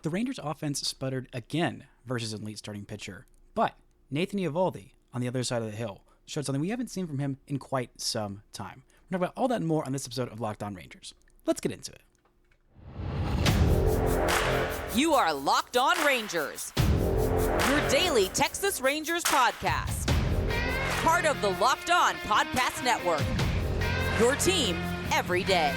The Rangers' offense sputtered again versus an elite starting pitcher, but Nathan Eovaldi, on the other side of the hill, showed something we haven't seen from him in quite some time. We're talking about all that and more on this episode of Locked On Rangers. Let's get into it. You are Locked On Rangers, your daily Texas Rangers podcast. Part of the Locked On Podcast Network, your team every day.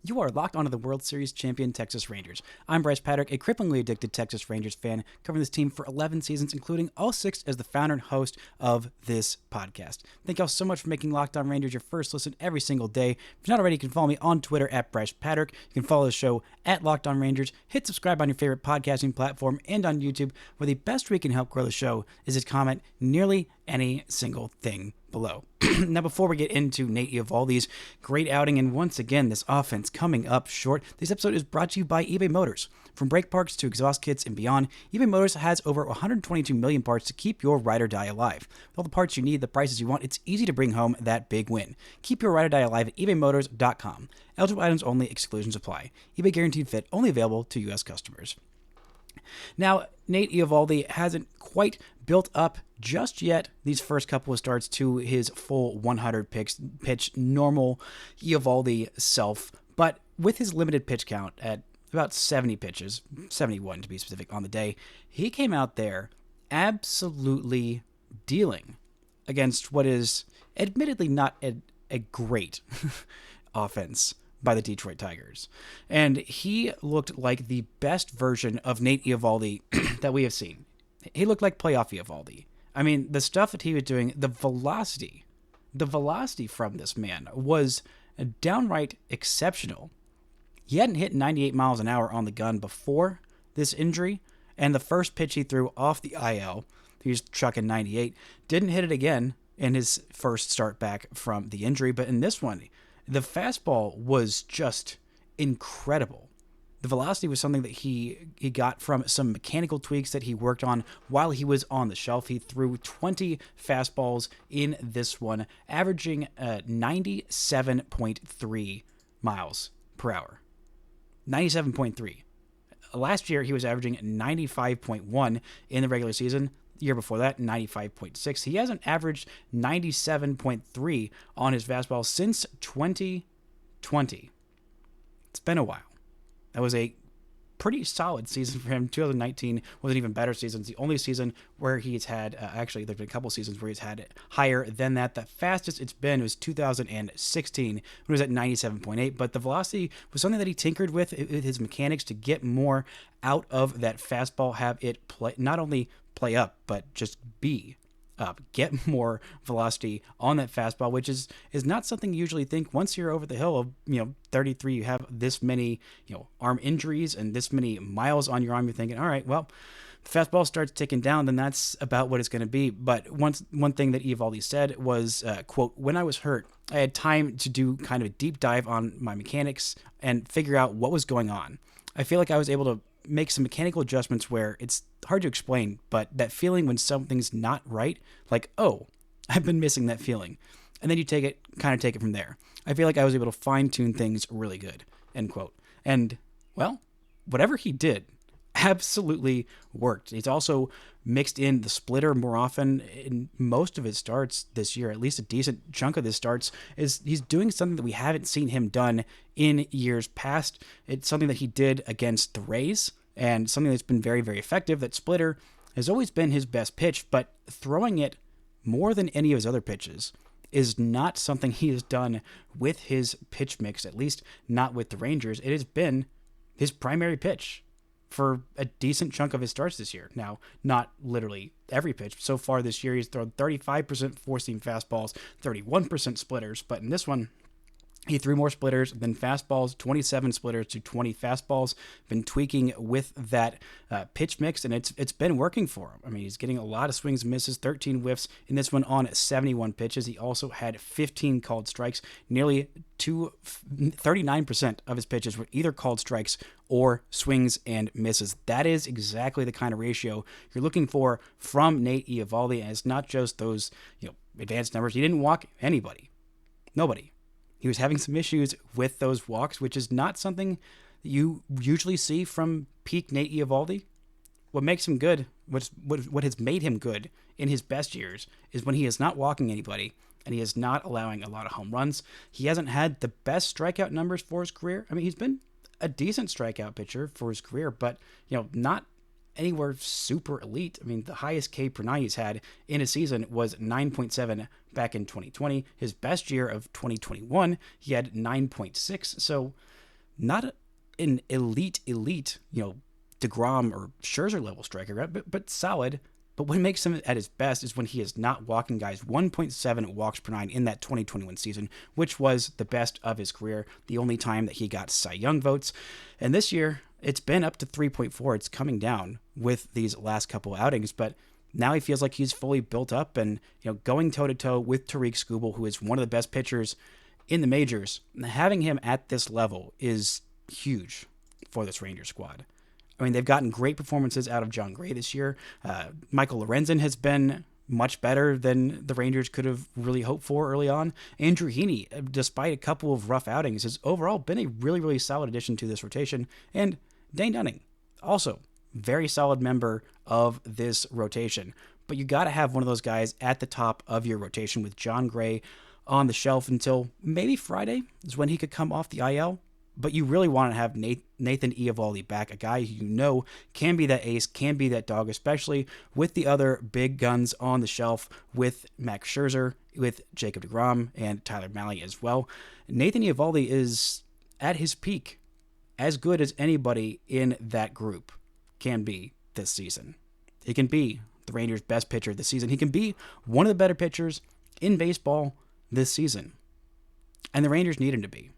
You are locked onto the World Series champion Texas Rangers. I'm Bryce Patrick, a cripplingly addicted Texas Rangers fan, covering this team for 11 seasons, including all 6 as the founder and host of this podcast. Thank y'all so much for making Locked On Rangers your first listen every single day. If you're not already, you can follow me on Twitter at Bryce Patrick. You can follow the show at Locked On Rangers. Hit subscribe on your favorite podcasting platform and on YouTube, where the best way we can help grow the show is to comment nearly any single thing below. Now, before we get into Nate Eovaldi's great outing, and once again, this offense coming up short, this episode is brought to you by eBay Motors. From brake parts to exhaust kits and beyond, eBay Motors has over 122 million parts to keep your ride or die alive. With all the parts you need, the prices you want, it's easy to bring home that big win. Keep your ride or die alive at ebaymotors.com. Eligible items only, exclusions apply. eBay guaranteed fit, only available to U.S. customers. Now, Nate Eovaldi hasn't quite built up just yet these first couple of starts to his full 100 pitch normal Eovaldi self, but with his limited pitch count at about 70 pitches, 71 to be specific on the day, he came out there absolutely dealing against what is admittedly not a great offense by the Detroit Tigers. And he looked like the best version of Nate Eovaldi that we have seen. He looked like playoff Eovaldi. I mean, the stuff that he was doing, the velocity from this man was downright exceptional. He hadn't hit 98 miles an hour on the gun before this injury, and the first pitch he threw off the IL, he was chucking 98, didn't hit it again in his first start back from the injury, but in this one, the fastball was just incredible. The velocity was something that he got from some mechanical tweaks that he worked on while he was on the shelf. He threw 20 fastballs in this one, averaging 97.3 miles per hour. 97.3. Last year, he was averaging 95.1 in the regular season. The year before that, 95.6. He hasn't averaged 97.3 on his fastball since 2020. It's been a while. That was a pretty solid season for him. 2019 was an even better season. It's the only season where he's had, actually, there's been a couple seasons where he's had it higher than that. The fastest it's been was 2016, when it was at 97.8. But the velocity was something that he tinkered with his mechanics to get more out of that fastball, have it play, not only play up, but just be up, get more velocity on that fastball, which is not something you usually think. Once you're over the hill of 33, you have this many arm injuries and this many miles on your arm, you're thinking, all right, well, the fastball starts ticking down, then that's about what it's going to be. But one thing that Eovaldi said was, quote, "When I was hurt, I had time to do kind of a deep dive on my mechanics and figure out what was going on. I feel like I was able to make some mechanical adjustments where it's hard to explain, but that feeling when something's not right, like, oh, I've been missing that feeling." And then you take it from there. I feel like I was able to fine tune things really good, end quote. And well, whatever he did absolutely worked. He's also mixed in the splitter more often in most of his starts this year. At least a decent chunk of his starts is he's doing something that we haven't seen him done in years past. It's something that he did against the Rays and something that's been very, very effective. That splitter has always been his best pitch, but throwing it more than any of his other pitches is not something he has done with his pitch mix, at least not with the Rangers. It has been his primary pitch for a decent chunk of his starts this year. Now, not literally every pitch. So far this year, he's thrown 35% four-seam fastballs, 31% splitters. But in this one, He threw more splitters than fastballs, 27 splitters to 20 fastballs. Been tweaking with that pitch mix, and it's been working for him. I mean, he's getting a lot of swings and misses, 13 whiffs in this one on 71 pitches. He also had 15 called strikes. Nearly 39% of his pitches were either called strikes or swings and misses. That is exactly the kind of ratio you're looking for from Nate Eovaldi, and it's not just those advanced numbers. He didn't walk anybody. Nobody. He was having some issues with those walks, which is not something that you usually see from peak Nate Eovaldi. What makes him good, what has made him good in his best years, is when he is not walking anybody and he is not allowing a lot of home runs. He hasn't had the best strikeout numbers for his career. I mean, he's been a decent strikeout pitcher for his career, but not anywhere super elite. I mean, the highest K per nine he's had in a season was 9.7 back in 2020. His best year of 2021, he had 9.6. So not an elite, DeGrom or Scherzer level striker, right? But solid. But what makes him at his best is when he is not walking guys. 1.7 walks per nine in that 2021 season, which was the best of his career, the only time that he got Cy Young votes. And this year, it's been up to 3.4. It's coming down with these last couple outings, but now he feels like he's fully built up and going toe-to-toe with Tariq Skubal, who is one of the best pitchers in the majors. Having him at this level is huge for this Rangers squad. I mean, they've gotten great performances out of John Gray this year. Michael Lorenzen has been much better than the Rangers could have really hoped for early on. Andrew Heaney, despite a couple of rough outings, has overall been a really, really solid addition to this rotation. And Dane Dunning, also very solid member of this rotation. But you got to have one of those guys at the top of your rotation with John Gray on the shelf until maybe Friday is when he could come off the IL. But you really want to have Nathan Eovaldi back, a guy who can be that ace, can be that dog, especially with the other big guns on the shelf with Max Scherzer, with Jacob deGrom, and Tyler Mahle as well. Nathan Eovaldi is at his peak, as good as anybody in that group can be this season. He can be the Rangers' best pitcher this season. He can be one of the better pitchers in baseball this season. And the Rangers need him to be.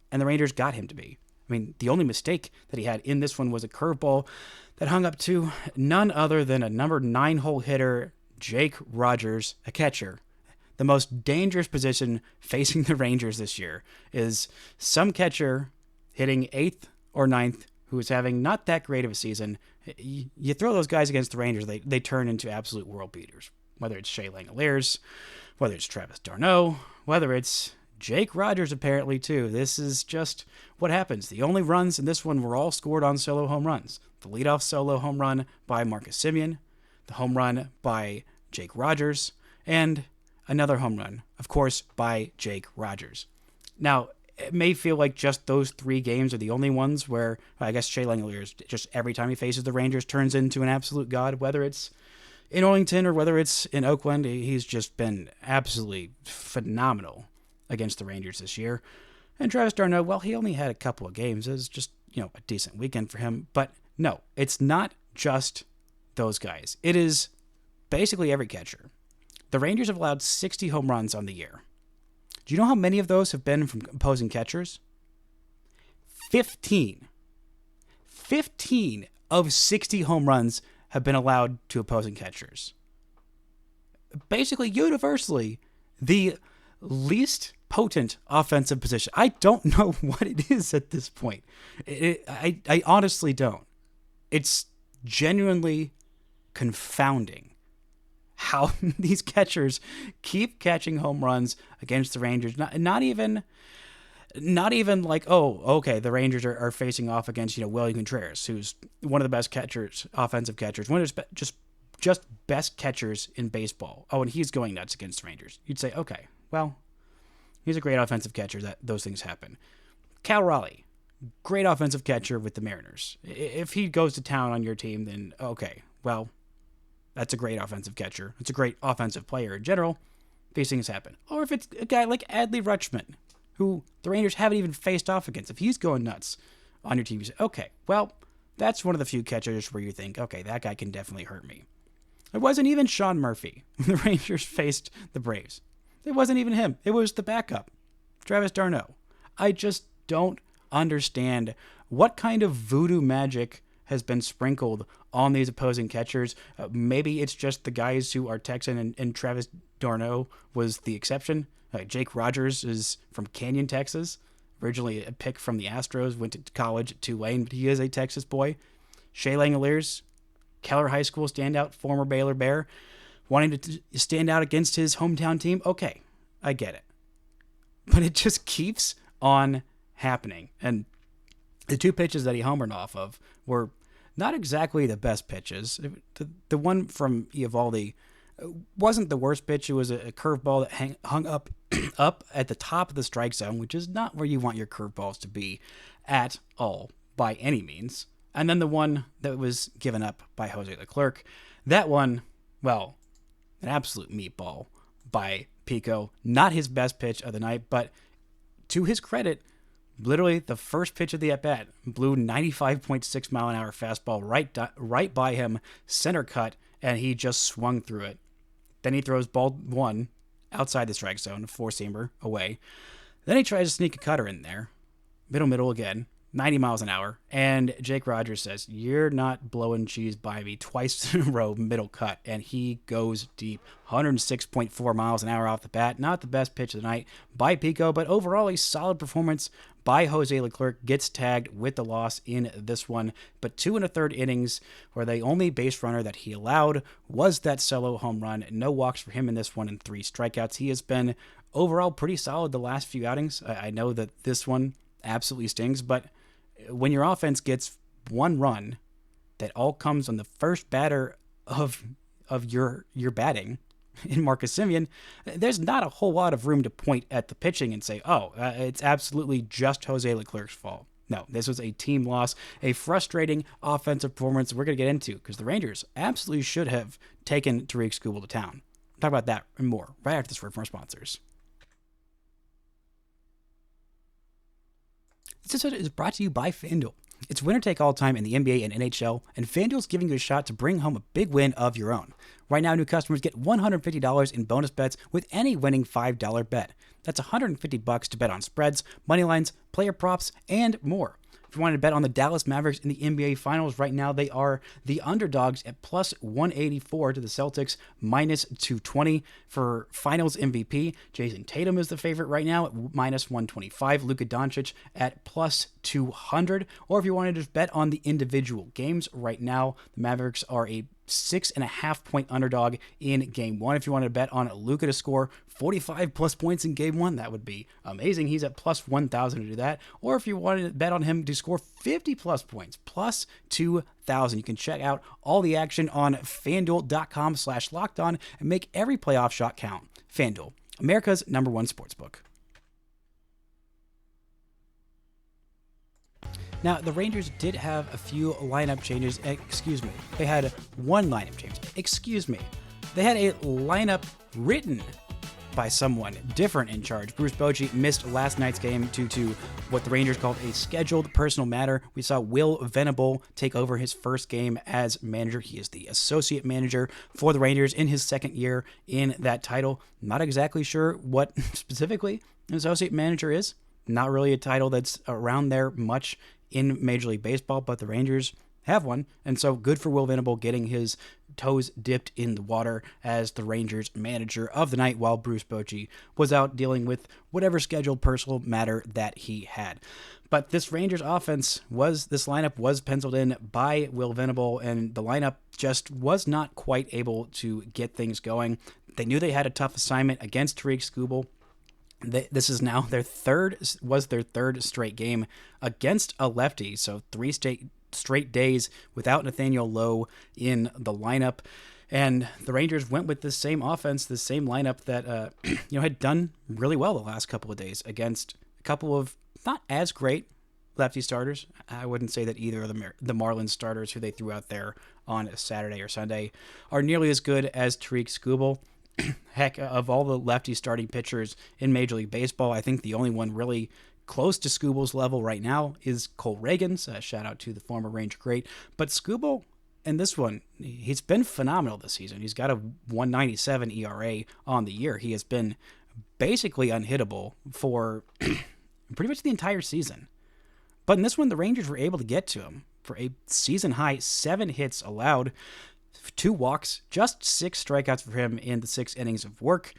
And the Rangers got him to be. I mean, the only mistake that he had in this one was a curveball that hung up to none other than a number 9-hole hitter, Jake Rogers, a catcher. The most dangerous position facing the Rangers this year is some catcher hitting 8th or 9th who is having not that great of a season. You throw those guys against the Rangers, they turn into absolute world beaters. Whether it's Shea Langoliers, whether it's Travis d'Arnaud, whether it's Jake Rogers apparently too. This is just what happens. The only runs in this one were all scored on solo home runs. The leadoff solo home run by Marcus Semien, the home run by Jake Rogers, and another home run, of course, by Jake Rogers. Now, it may feel like just those 3 games are the only ones where, I guess, Shea Langoliers, just every time he faces the Rangers, turns into an absolute god, whether it's in Arlington or whether it's in Oakland. He's just been absolutely phenomenal against the Rangers this year. And Travis d'Arnaud, well, he only had a couple of games. It was just, a decent weekend for him. But no, it's not just those guys. It is basically every catcher. The Rangers have allowed 60 home runs on the year. Do you know how many of those have been from opposing catchers? 15. 15 of 60 home runs have been allowed to opposing catchers. Basically, universally, the least potent offensive position. I don't know what it is at this point. I honestly don't. It's genuinely confounding how these catchers keep catching home runs against the Rangers. Not even like, oh, okay, the Rangers are facing off against, Willie Contreras, who's one of the best catchers, offensive catchers, one of the just best catchers in baseball. Oh, and he's going nuts against the Rangers. You'd say, okay, well, he's a great offensive catcher. That those things happen. Cal Raleigh, great offensive catcher with the Mariners. If he goes to town on your team, then okay, well, that's a great offensive catcher. It's a great offensive player in general. These things happen. Or if it's a guy like Adley Rutschman, who the Rangers haven't even faced off against, if he's going nuts on your team, you say, okay, well, that's one of the few catchers where you think, okay, that guy can definitely hurt me. It wasn't even Sean Murphy when the Rangers faced the Braves. It wasn't even him. It was the backup, Travis d'Arnaud. I just don't understand what kind of voodoo magic has been sprinkled on these opposing catchers. Maybe it's just the guys who are Texan, and Travis d'Arnaud was the exception. Jake Rogers is from Canyon, Texas. Originally a pick from the Astros, went to college at Tulane, but he is a Texas boy. Shea Langoliers, Keller High School standout, former Baylor Bear, wanting to stand out against his hometown team. Okay, I get it. But it just keeps on happening. And the two pitches that he homered off of were not exactly the best pitches. The one from Eovaldi wasn't the worst pitch. It was a curveball that hung up at the top of the strike zone, which is not where you want your curveballs to be at all by any means. And then the one that was given up by Jose Leclerc, that one, well, an absolute meatball by Pico. Not his best pitch of the night, but to his credit, literally the first pitch of the at-bat blew 95.6 mile an hour fastball right by him, center cut, and he just swung through it. Then he throws ball one outside the strike zone, a four-seamer away. Then he tries to sneak a cutter in there, middle again, 90 miles an hour, and Jake Rogers says, "You're not blowing cheese by me," twice in a row, middle cut, and he goes deep. 106.4 miles an hour off the bat. Not the best pitch of the night by Pico, but overall a solid performance by Jose Leclerc. Gets tagged with the loss in this one, but 2 1/3 innings where the only base runner that he allowed was that solo home run. No walks for him in this one and 3 strikeouts. He has been overall pretty solid the last few outings. I know that this one absolutely stings, but when your offense gets one run that all comes on the first batter of your batting in Marcus Semien, there's not a whole lot of room to point at the pitching and say, it's absolutely just Jose Leclerc's fault. No, this was a team loss, a frustrating offensive performance we're going to get into because the Rangers absolutely should have taken Tarik Skubal to town. Talk about that and more right after this word from our sponsors. This episode is brought to you by FanDuel. It's winner take all time in the NBA and NHL, and FanDuel's giving you a shot to bring home a big win of your own. Right now, new customers get $150 in bonus bets with any winning $5 bet. That's $150 to bet on spreads, money lines, player props, and more. If you wanted to bet on the Dallas Mavericks in the NBA Finals right now, they are the underdogs at plus 184 to the Celtics, minus 220 for Finals MVP. Jason Tatum is the favorite right now at minus 125. Luka Doncic at plus 200. Or if you wanted to bet on the individual games right now, the Mavericks are a 6.5 point underdog in game one. If you wanted to bet on Luka to score 45 plus points in game one, that would be amazing. He's at plus 1,000 to do that. Or if you wanted to bet on him to score 50 plus points, plus 2,000. You can check out all the action on FanDuel.com/lockedon and make every playoff shot count. FanDuel, America's #1 sportsbook. Now, the Rangers did have a few lineup changes. They had one lineup change. They had a lineup written by someone different in charge. Bruce Bochy missed last night's game due to what the Rangers called a scheduled personal matter. We saw Will Venable take over his first game as manager. He is the associate manager for the Rangers in his second year in that title. Not exactly sure what specifically an associate manager is. Not really a title that's around there much in Major League Baseball, but the Rangers have one, and so good for Will Venable getting his toes dipped in the water as the Rangers manager of the night while Bruce Bochy was out dealing with whatever scheduled personal matter that he had. But this Rangers offense this lineup was penciled in by Will Venable, and the lineup just was not quite able to get things going. They knew they had a tough assignment against Tarik Skubal. This is now their third straight game against a lefty, so 3 straight days without Nathaniel Lowe in the lineup, and the Rangers went with the same offense, the same lineup that had done really well the last couple of days against a couple of not as great lefty starters. I wouldn't say that either of the Marlins starters who they threw out there on Saturday or Sunday are nearly as good as Tarik Skubal. Heck, of all the lefty starting pitchers in Major League Baseball, I think the only one really close to Skubal's level right now is Cole Reagans. Shout out to the former Ranger great. But Skubal, in this one, he's been phenomenal this season. He's got a 1.97 ERA on the year. He has been basically unhittable for pretty much the entire season. But in this one, the Rangers were able to get to him for a season-high 7 hits allowed, 2 walks, just 6 strikeouts for him in the 6 innings of work.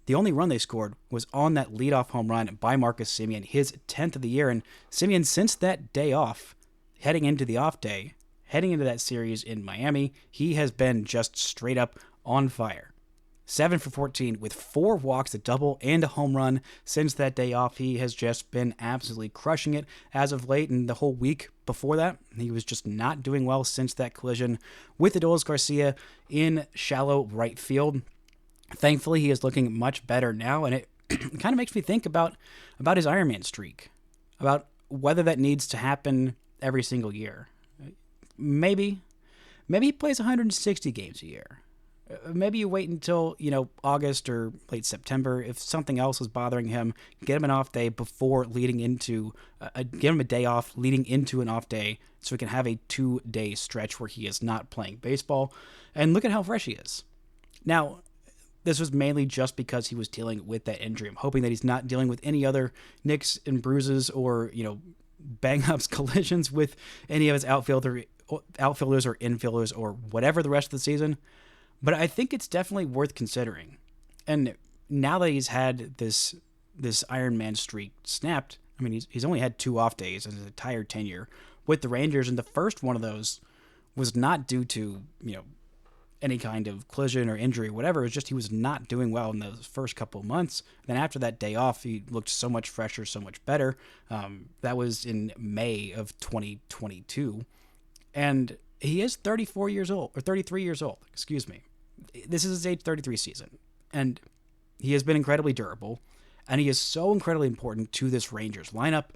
The only run they scored was on that leadoff home run by Marcus Semien, his 10th of the year. And Semien, since that day off, heading into the off day, heading into that series in Miami, he has been just straight up on fire. 7 for 14 with 4 walks, a double, and a home run. Since that day off, he has just been absolutely crushing it as of late. And the whole week before that, he was just not doing well since that collision with Adolis Garcia in shallow right field. Thankfully, he is looking much better now, and it kind of makes me think about his Ironman streak, about whether that needs to happen every single year. Maybe he plays 160 games a year. Maybe you wait until, August or late September. If something else is bothering him, get him an off day before leading into, get him a day off leading into an off day so he can have a 2-day stretch where he is not playing baseball. And look at how fresh he is. Now, this was mainly just because he was dealing with that injury. I'm hoping that he's not dealing with any other nicks and bruises or, bang-ups, collisions with any of his outfielders or infielders or whatever the rest of the season. But I think it's definitely worth considering. And now that he's had this Iron Man streak snapped, I mean, he's only had 2 off days in his entire tenure with the Rangers, and the first one of those was not due to, any kind of collision or injury or whatever. It was just he was not doing well in those first couple of months. Then after that day off, he looked so much fresher, so much better. That was in May of 2022. And he is 33 years old, excuse me. This is his age 33 season. And he has been incredibly durable. And he is so incredibly important to this Rangers lineup.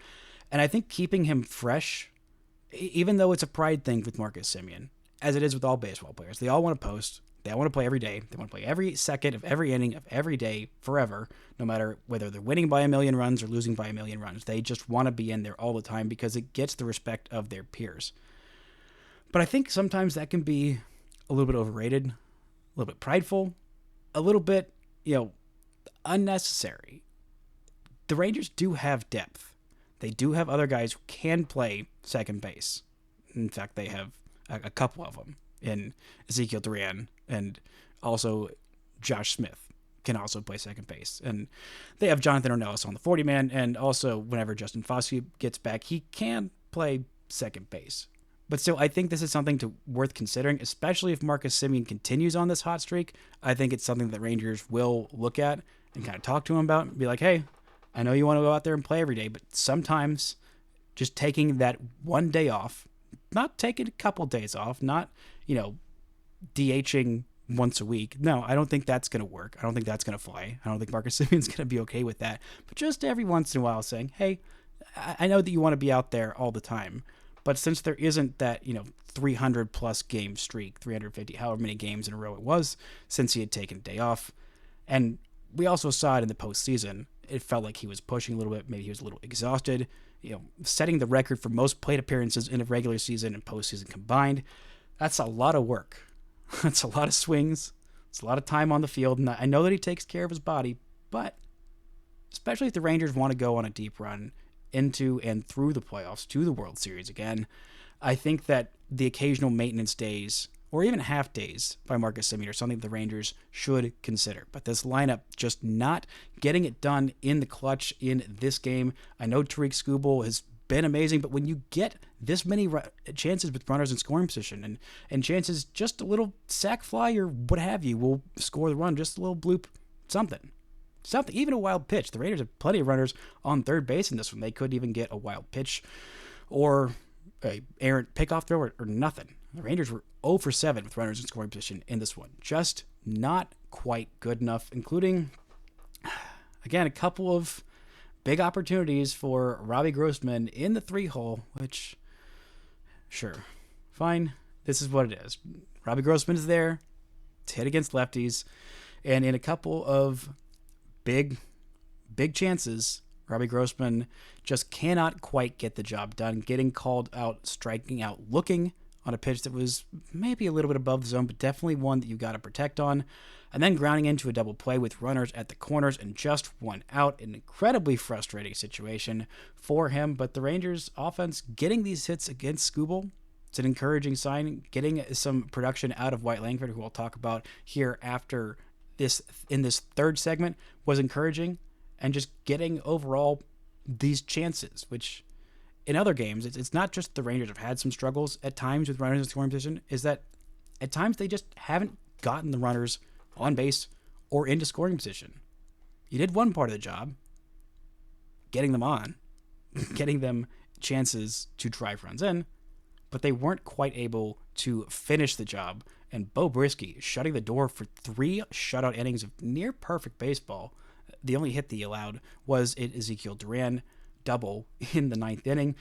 And I think keeping him fresh, even though it's a pride thing with Marcus Semien, as it is with all baseball players, they all want to post. They all want to play every day. They want to play every second of every inning of every day forever, no matter whether they're winning by 1,000,000 runs or losing by 1,000,000 runs. They just want to be in there all the time because it gets the respect of their peers. But I think sometimes that can be a little bit overrated, a little bit prideful, a little bit, unnecessary. The Rangers do have depth. They do have other guys who can play second base. In fact, they have a couple of them in Ezekiel Duran, and also Josh Smith can also play second base. And they have Jonathan Ornelas on the 40-man, and also whenever Justin Foscue gets back, he can play second base. But still, I think this is something worth considering, especially if Marcus Semien continues on this hot streak. I think it's something that Rangers will look at and kind of talk to him about and be like, hey, I know you want to go out there and play every day, but sometimes just taking that one day off, not taking a couple days off, not, DHing once a week. No, I don't think that's going to work. I don't think that's going to fly. I don't think Marcus Semien's going to be okay with that. But just every once in a while saying, hey, I know that you want to be out there all the time, but since there isn't that, 300 plus game streak, 350, however many games in a row it was, since he had taken a day off, and we also saw it in the postseason, it felt like he was pushing a little bit. Maybe he was a little exhausted, setting the record for most plate appearances in a regular season and postseason combined. That's a lot of work. That's a lot of swings. It's a lot of time on the field. And I know that he takes care of his body, but especially if the Rangers want to go on a deep run into and through the playoffs to the World Series again, I think that the occasional maintenance days or even half days by Marcus Semien are something the Rangers should consider. But this lineup just not getting it done in the clutch in this game. I know Tariq Skubal has been amazing, but when you get this many chances with runners in scoring position and chances just a little sac fly or what have you will score the run, just a little bloop, something, even a wild pitch. The Raiders have plenty of runners on third base in this one. They could even get a wild pitch or a errant pickoff throw or nothing. The Rangers were 0 for 7 with runners in scoring position in this one. Just not quite good enough, including, again, a couple of big opportunities for Robbie Grossman in the 3-hole, which, sure, fine. This is what it is. Robbie Grossman is there to hit against lefties, and in a couple of big chances, Robbie Grossman just cannot quite get the job done, getting called out, striking out, looking on a pitch that was maybe a little bit above the zone, but definitely one that you got to protect on. And then grounding into a double play with runners at the corners and just one out. An incredibly frustrating situation for him. But the Rangers offense getting these hits against Skubal, it's an encouraging sign. Getting some production out of Wyatt Langford, who we'll talk about here after this in this third segment, was encouraging. And just getting overall these chances, which in other games, it's not just the Rangers have had some struggles at times with runners in scoring position, is that at times they just haven't gotten the runners on base or into scoring position. You did one part of the job, getting them on, getting them chances to drive runs in, but they weren't quite able to finish the job. And Bo Brisky shutting the door for 3 shutout innings of near perfect baseball. The only hit that he allowed was an Ezekiel Duran double in the 9th inning.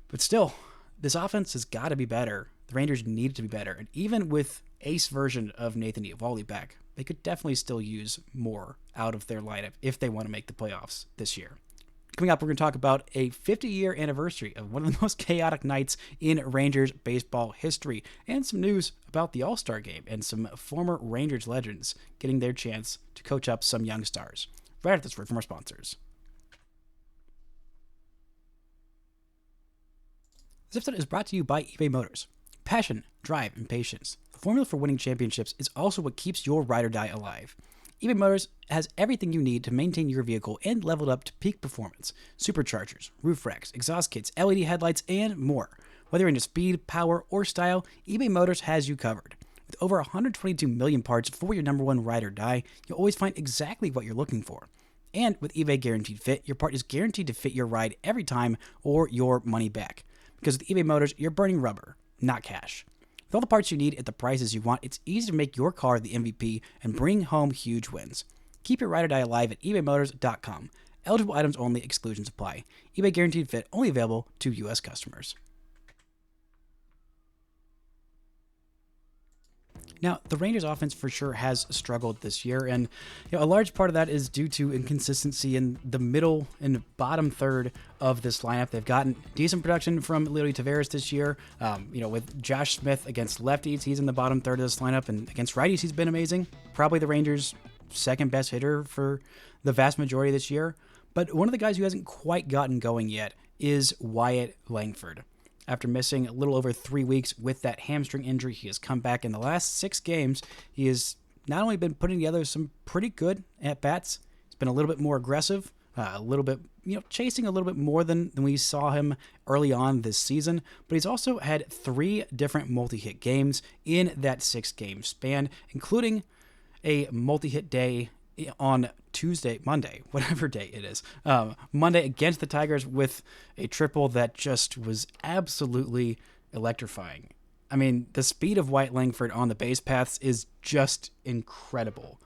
But still, this offense has got to be better. The Rangers need to be better. And even with ace version of Nathan Eovaldi back, they could definitely still use more out of their lineup if they want to make the playoffs this year. Coming up, we're going to talk about a 50-year anniversary of one of the most chaotic nights in Rangers baseball history, and some news about the All-Star game and some former Rangers legends getting their chance to coach up some young stars. Right after this word from our sponsors. This episode is brought to you by eBay Motors. Passion, drive, and patience. The formula for winning championships is also what keeps your ride or die alive. eBay Motors has everything you need to maintain your vehicle and level it up to peak performance. Superchargers, roof racks, exhaust kits, LED headlights, and more. Whether you're into speed, power, or style, eBay Motors has you covered. With over 122 million parts for your number one ride or die, you'll always find exactly what you're looking for. And with eBay Guaranteed Fit, your part is guaranteed to fit your ride every time or your money back. Because with eBay Motors, you're burning rubber, not cash. With all the parts you need at the prices you want, it's easy to make your car the MVP and bring home huge wins. Keep your ride or die alive at ebaymotors.com. Eligible items only, exclusions apply. eBay Guaranteed Fit only available to U.S. customers. Now, the Rangers offense for sure has struggled this year, and a large part of that is due to inconsistency in the middle and bottom third of this lineup. They've gotten decent production from Leody Taveras this year. With Josh Smith against lefties, he's in the bottom third of this lineup, and against righties, he's been amazing. Probably the Rangers' second best hitter for the vast majority of this year. But one of the guys who hasn't quite gotten going yet is Wyatt Langford. After missing a little over 3 weeks with that hamstring injury, he has come back in the last 6 games. He has not only been putting together some pretty good at-bats, he's been a little bit more aggressive, a little bit, chasing a little bit more than we saw him early on this season, but he's also had 3 different multi-hit games in that 6-game span, including a multi-hit day on Monday, whatever day it is, Monday against the Tigers with a triple that just was absolutely electrifying. I mean, the speed of Wyatt Langford on the base paths is just incredible.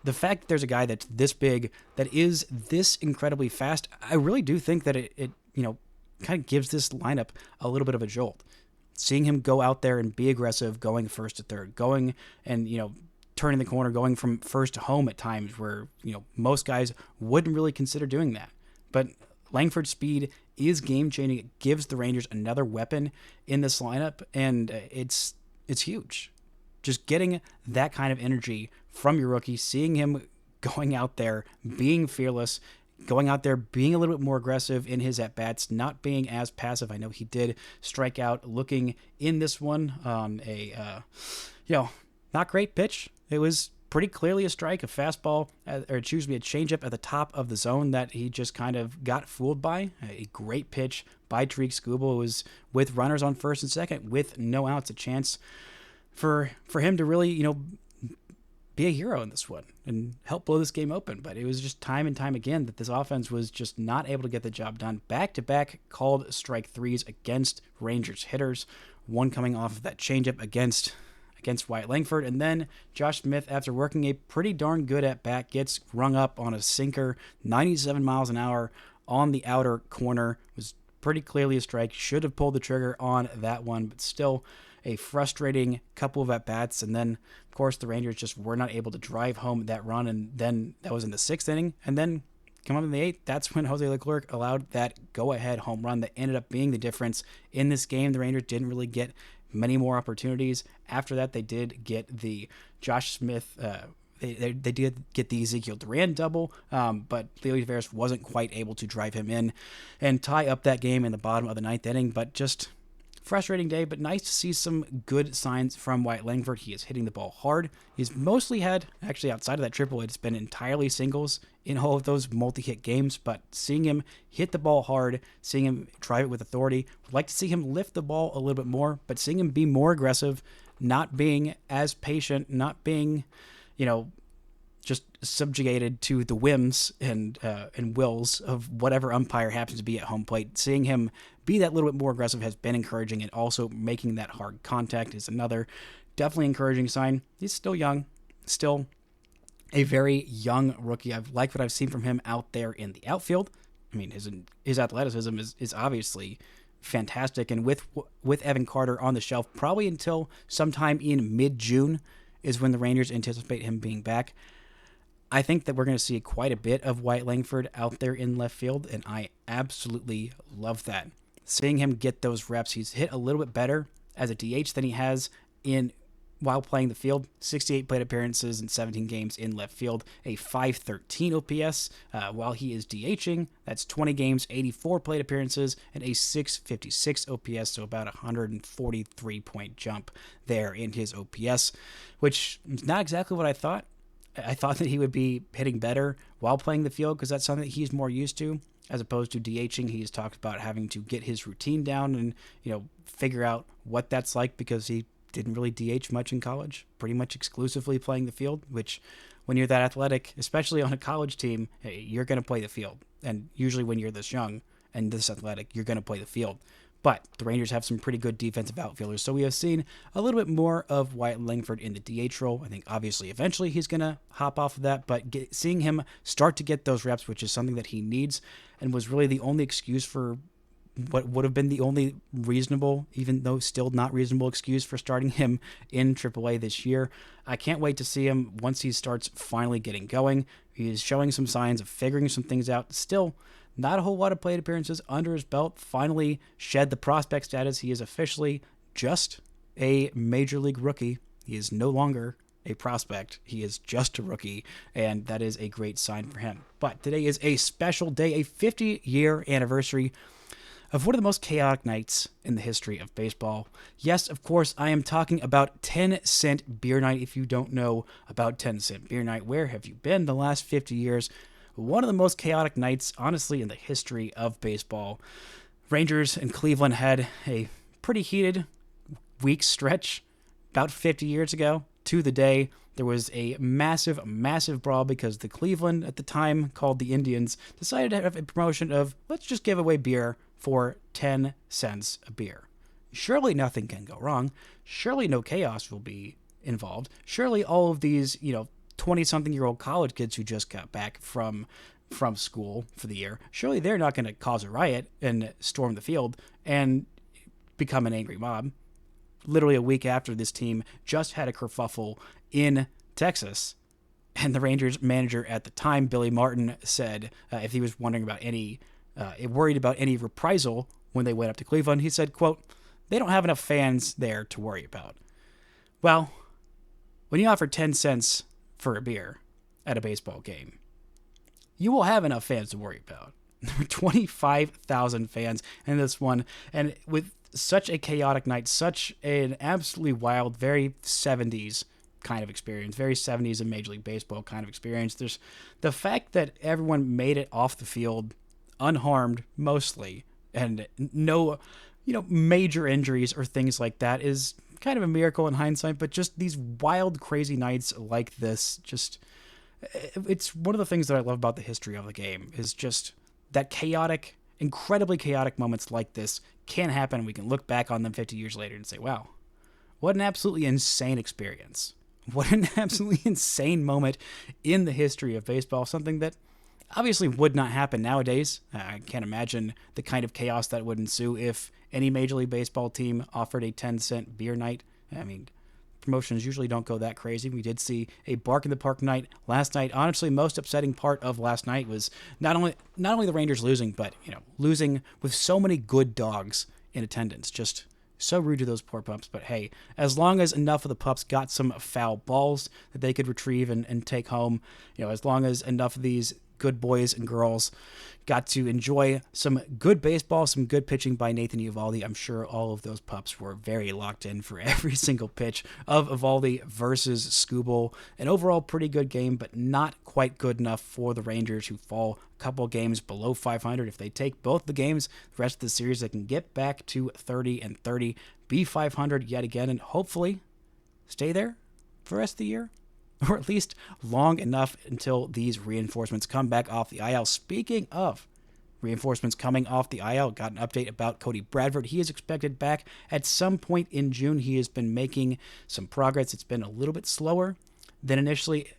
The fact that there's a guy that's this big, that is this incredibly fast, I really do think that it kind of gives this lineup a little bit of a jolt. Seeing him go out there and be aggressive, going first to third, going and, turning the corner, going from first to home at times where, most guys wouldn't really consider doing that. But Langford's speed is game-changing. It gives the Rangers another weapon in this lineup, and it's huge. Just getting that kind of energy from your rookie, seeing him going out there, being fearless, going out there, being a little bit more aggressive in his at-bats, not being as passive. I know he did strike out looking in this one on a, not great pitch. It was pretty clearly a strike, a fastball, a changeup at the top of the zone that he just kind of got fooled by. A great pitch by Tarik Skubal. Was with runners on first and second, with no outs, a chance for him to really, be a hero in this one and help blow this game open. But it was just time and time again that this offense was just not able to get the job done. Back-to-back called strike threes against Rangers hitters. One coming off of that changeup against Wyatt Langford, and then Josh Smith, after working a pretty darn good at-bat, gets rung up on a sinker, 97 miles an hour on the outer corner. Was pretty clearly a strike. Should have pulled the trigger on that one, but still a frustrating couple of at-bats. And then, of course, the Rangers just were not able to drive home that run, and then that was in the 6th inning. And then come up in the 8th, that's when Jose Leclerc allowed that go-ahead home run that ended up being the difference in this game. The Rangers didn't really get many more opportunities. After that, they did get the Josh Smith. They did get the Ezekiel Duran double, but Leo Tavares wasn't quite able to drive him in and tie up that game in the bottom of the ninth inning. But just frustrating day, but nice to see some good signs from Wyatt Langford. He is hitting the ball hard. He's mostly had, actually outside of that triple, it's been entirely singles in all of those multi-hit games, but seeing him hit the ball hard, seeing him drive it with authority, would like to see him lift the ball a little bit more, but seeing him be more aggressive, not being as patient, not being, just subjugated to the whims and wills of whatever umpire happens to be at home plate. Seeing him be that little bit more aggressive has been encouraging, and also making that hard contact is another definitely encouraging sign. He's still young, still a very young rookie. I've liked what I've seen from him out there in the outfield. I mean, his athleticism is obviously fantastic, and with Evan Carter on the shelf, probably until sometime in mid-June is when the Rangers anticipate him being back. I think that we're going to see quite a bit of Wyatt Langford out there in left field, and I absolutely love that. Seeing him get those reps, he's hit a little bit better as a DH than he has while playing the field. 68 plate appearances in 17 games in left field, a 513 OPS while he is DHing. That's 20 games, 84 plate appearances, and a 656 OPS, so about a 143-point jump there in his OPS, which is not exactly what I thought. I thought that he would be hitting better while playing the field because that's something that he's more used to as opposed to DHing. He's talked about having to get his routine down and, figure out what that's like because he didn't really DH much in college, pretty much exclusively playing the field, which when you're that athletic, especially on a college team, you're going to play the field. And usually when you're this young and this athletic, you're going to play the field. But the Rangers have some pretty good defensive outfielders, so we have seen a little bit more of Wyatt Langford in the DH role. I think obviously eventually he's going to hop off of that, but seeing him start to get those reps, which is something that he needs, and was really the only excuse for what would have been the only reasonable, even though still not reasonable excuse for starting him in AAA this year. I can't wait to see him once he starts finally getting going. He's showing some signs of figuring some things out. Still, not a whole lot of plate appearances under his belt. Finally shed the prospect status. He is officially just a major league rookie. He is no longer a prospect. He is just a rookie, and that is a great sign for him. But today is a special day, a 50-year anniversary of one of the most chaotic nights in the history of baseball. Yes, of course, I am talking about 10-cent beer night. If you don't know about 10-cent beer night, where have you been the last 50 years? One of the most chaotic nights, honestly, in the history of baseball. Rangers and Cleveland had a pretty heated week stretch about 50 years ago to the day. There was a massive, massive brawl because the Cleveland, at the time called the Indians, decided to have a promotion of, let's just give away beer for 10 cents a beer. Surely nothing can go wrong. Surely no chaos will be involved. Surely all of these, 20-something-year-old college kids who just got back from school for the year, surely they're not going to cause a riot and storm the field and become an angry mob. Literally a week after this team just had a kerfuffle in Texas, and the Rangers manager at the time, Billy Martin, said if he was wondering about worried about any reprisal when they went up to Cleveland, he said, quote, "They don't have enough fans there to worry about." Well, when you offer 10 cents for a beer at a baseball game, you will have enough fans to worry about. There were 25,000 fans in this one, and with such a chaotic night, such an absolutely wild, very 70s kind of experience, very 70s in Major League Baseball kind of experience. There's the fact that everyone made it off the field unharmed mostly, and no, major injuries or things like that is kind of a miracle in hindsight, but just these wild, crazy nights like this, it's one of the things that I love about the history of the game is just that chaotic, incredibly chaotic moments like this can happen. We can look back on them 50 years later and say, wow, what an absolutely insane experience. What an absolutely insane moment in the history of baseball, something that obviously would not happen nowadays. I can't imagine the kind of chaos that would ensue if any Major League Baseball team offered a 10-cent beer night. I mean, promotions usually don't go that crazy. We did see a Bark in the Park night last night. Honestly, most upsetting part of last night was not only the Rangers losing, but losing with so many good dogs in attendance. Just So rude to those poor pups. But hey, as long as enough of the pups got some foul balls that they could retrieve and take home, as long as enough of these good boys and girls got to enjoy some good baseball, some good pitching by Nathan Eovaldi, I'm sure all of those pups were very locked in for every single pitch of Eovaldi versus Skubal. An overall pretty good game, but not quite good enough for the Rangers, who fall a couple games below 500. If they take both the games, the rest of the series, they can get back to 30-30, be 500 yet again, and hopefully stay there for the rest of the year. Or at least long enough until these reinforcements come back off the IL. Speaking of reinforcements coming off the IL, got an update about Cody Bradford. He is expected back at some point in June. He has been making some progress. It's been a little bit slower than initially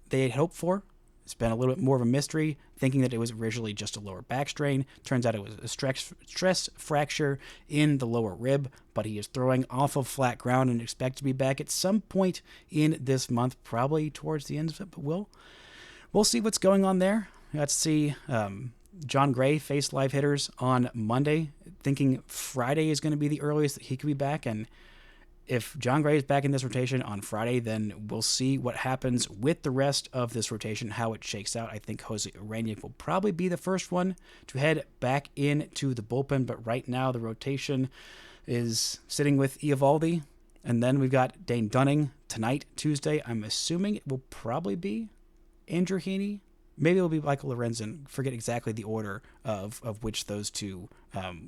they had hoped for. It's been a little bit more of a mystery, thinking that it was originally just a lower back strain. Turns out it was a stress fracture in the lower rib, but he is throwing off of flat ground and expect to be back at some point in this month, probably towards the end of it, but we'll see what's going on there. Let's see. John Gray faced live hitters on Monday, thinking Friday is going to be the earliest that he could be back, and if John Gray is back in this rotation on Friday, then we'll see what happens with the rest of this rotation, how it shakes out. I think Jose Urena will probably be the first one to head back into the bullpen, but right now the rotation is sitting with Eovaldi, and then we've got Dane Dunning tonight, Tuesday. I'm assuming it will probably be Andrew Heaney. Maybe it'll be Michael Lorenzen. Forget exactly the order of which those two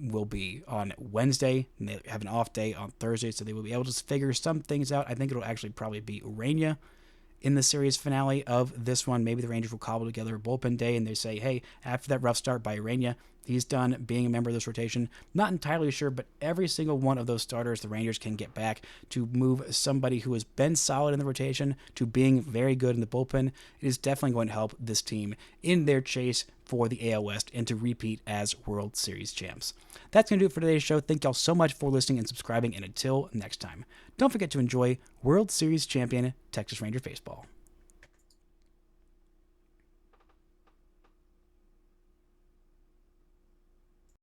will be on Wednesday. And they have an off day on Thursday, so they will be able to figure some things out. I think it'll actually probably be Urena in the series finale of this one. Maybe the Rangers will cobble together a bullpen day and they say, hey, after that rough start by Urena, he's done being a member of this rotation. Not entirely sure, but every single one of those starters the Rangers can get back to move somebody who has been solid in the rotation to being very good in the bullpen. It is definitely going to help this team in their chase for the AL West and to repeat as World Series champs. That's going to do it for today's show. Thank y'all so much for listening and subscribing, and until next time, don't forget to enjoy World Series champion Texas Rangers baseball.